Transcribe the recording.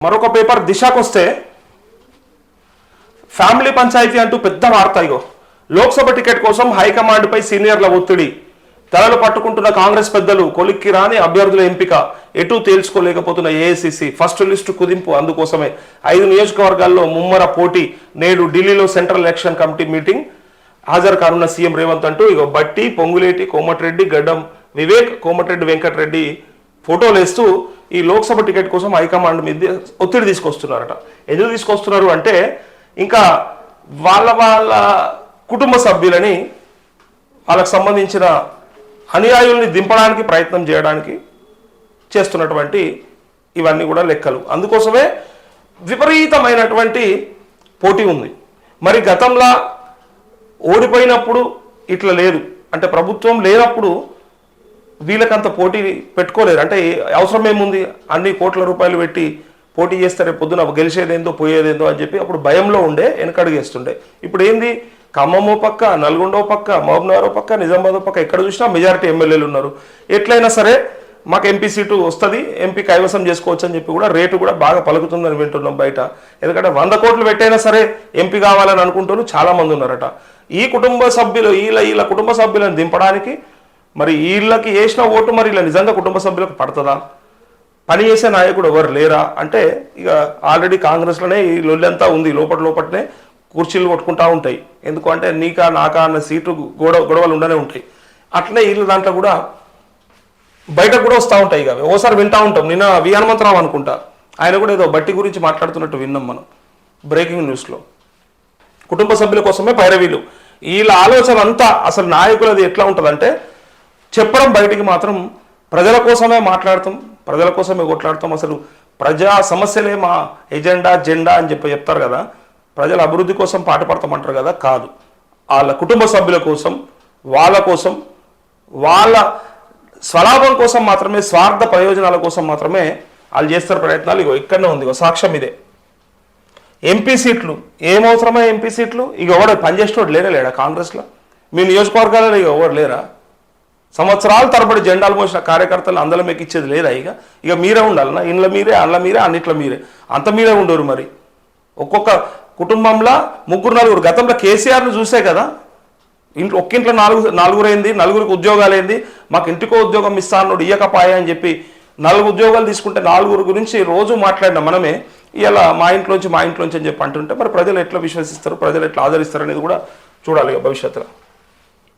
మరొక paper దిశకొస్తే family panchayat అంటూ పెద్ద వార్త. ఇగో లోక్సభ టికెట్ కోసం హైకమాండ్ పై సీనియర్ల ఒత్తిడి, తలలు పట్టుకుంటున్న కాంగ్రెస్ పెద్దలు, కొలిక్కి రాని అభ్యర్థుల ఎంపిక ఎటూ తేల్చుకోలేకపోతున్న ఏఐసిసి ఫస్ట్ లిస్టు కుదింపు. అందుకోసమే 5 నియోజకవర్గాల్లో ముమ్మర పోటీ. నేడు ఢిల్లీలో సెంట్రల్ ఎలక్షన్ కమిటీ మీటింగ్ హాజరు కానున్న సీఎం రేవంత్ అంటూ ఇగో బట్టి, పొంగులేటి, కోమటిరెడ్డి, గడ్డం వివేక్, కోమటిరెడ్డి వెంకటరెడ్డి ఫోటోలు వేస్తూ ఈ లోక్సభ టికెట్ కోసం హైకమాండ్ మీద ఒత్తిడి తీసుకొస్తున్నారట. ఎందుకు తీసుకొస్తున్నారు అంటే ఇంకా వాళ్ళ కుటుంబ సభ్యులని, వాళ్ళకు సంబంధించిన అనుయాయుల్ని దింపడానికి ప్రయత్నం చేయడానికి చేస్తున్నటువంటి ఇవన్నీ కూడా లెక్కలు. అందుకోసమే విపరీతమైనటువంటి పోటీ ఉంది. మరి గతంలో ఓడిపోయినప్పుడు ఇట్లా లేదు, అంటే ప్రభుత్వం లేనప్పుడు వీళ్ళకంత పోటీ పెట్టుకోలేరు. అంటే అవసరం ఏముంది, అన్ని కోట్ల రూపాయలు పెట్టి పోటీ చేస్తే రేపు పొద్దున గెలిచేదేందో పోయేదేందో అని చెప్పి అప్పుడు భయంలో ఉండే వెనకడుగేస్తుండే. ఇప్పుడు ఏంది, ఖమ్మమో పక్క, నల్గొండో పక్క, మహబూబ్నగర్ పక్క, నిజామాబాద్ పక్క, ఎక్కడ చూసినా మెజారిటీ ఎమ్మెల్యేలు ఉన్నారు. ఎట్లయినా సరే మాకు ఎంపీ సీటు వస్తుంది, ఎంపీ కైవసం చేసుకోవచ్చు అని చెప్పి కూడా రేటు కూడా బాగా పలుకుతుందని వింటున్నాం బయట. ఎందుకంటే 100 కోట్లు పెట్టైనా సరే ఎంపీ కావాలని అనుకుంటూ చాలా మంది ఉన్నారట. ఈ కుటుంబ సభ్యులు వీళ్ళ కుటుంబ సభ్యులను దింపడానికి మరి వీళ్ళకి వేసిన ఓటు మరి ఇలా నిజంగా కుటుంబ సభ్యులకు పడుతుందా? పని చేసే నాయకుడు ఎవరు లేరా అంటే ఇక ఆల్రెడీ కాంగ్రెస్లోనే ఈ లొల్లంతా ఉంది. లోపలనే కుర్చీలు కొట్టుకుంటా ఉంటాయి. ఎందుకు అంటే నీకా నాకా అన్న సీటు గొడవలు ఉండనే ఉంటాయి. అట్లనే వీళ్ళ దాంట్లో కూడా బయటకు కూడా వస్తూ ఉంటాయి. ఇక ఓసారి వింటూ ఉంటాం. నిన్న వి హనుమంతరావు అనుకుంటా, ఆయన కూడా ఏదో బట్టి గురించి మాట్లాడుతున్నట్టు విన్నాం మనం బ్రేకింగ్ న్యూస్లో. కుటుంబ సభ్యుల కోసమే పైరవీలు. వీళ్ళ ఆలోచన అంతా అసలు నాయకులది ఎట్లా ఉంటుందంటే చెప్పడం బయటికి మాత్రం ప్రజల కోసమే మాట్లాడతాం, ప్రజల కోసమే కొట్లాడతాం. అసలు ప్రజా సమస్యలే మా జెండా అని చెప్తారు కదా, ప్రజల అభివృద్ధి కోసం పాటుపడతామంటారు కదా. కాదు, వాళ్ళ కుటుంబ సభ్యుల కోసం, వాళ్ళ స్వలాభం కోసం మాత్రమే, స్వార్థ ప్రయోజనాల కోసం మాత్రమే వాళ్ళు చేస్తారు ప్రయత్నాలు. ఇగో ఇక్కడనే ఉంది, ఇగో సాక్ష్యం ఇదే. ఎంపీ సీట్లు ఏమవసరమే? ఎంపీ సీట్లు ఇక ఎవడ పనిచేసేవాడు లేరా కాంగ్రెస్లో? మీ నియోజకవర్గాలలో ఇక ఎవరు లేరా? సంవత్సరాల తరబడి జెండాలు మోసిన కార్యకర్తలు అందరం ఎక్కిచ్చేది లేదా? ఇక మీరే ఉండాలన్నా, ఇండ్ల మీరే, అల్ల మీరే, అన్నిట్ల మీరే, అంత మీరే ఉండరు. మరి ఒక్కొక్క కుటుంబంలో 3-4 గతంలో కేసీఆర్ను చూసే కదా, ఒక్కింట్లో 4 అయింది, 4గురికి ఉద్యోగాలు అయింది. మాకు ఇంటికో ఉద్యోగం ఇస్తా అన్నాడు, ఇయ్యకపాయ అని చెప్పి 4 ఉద్యోగాలు తీసుకుంటే 4 గురించి రోజు మాట్లాడిన మనమే ఇలా మా ఇంట్లోంచి అని చెప్పి అంటుంటే మరి ప్రజలు ఎట్లా విశ్వసిస్తారు, ప్రజలు ఎట్లా ఆదరిస్తారు అనేది కూడా చూడాలి భవిష్యత్తులో.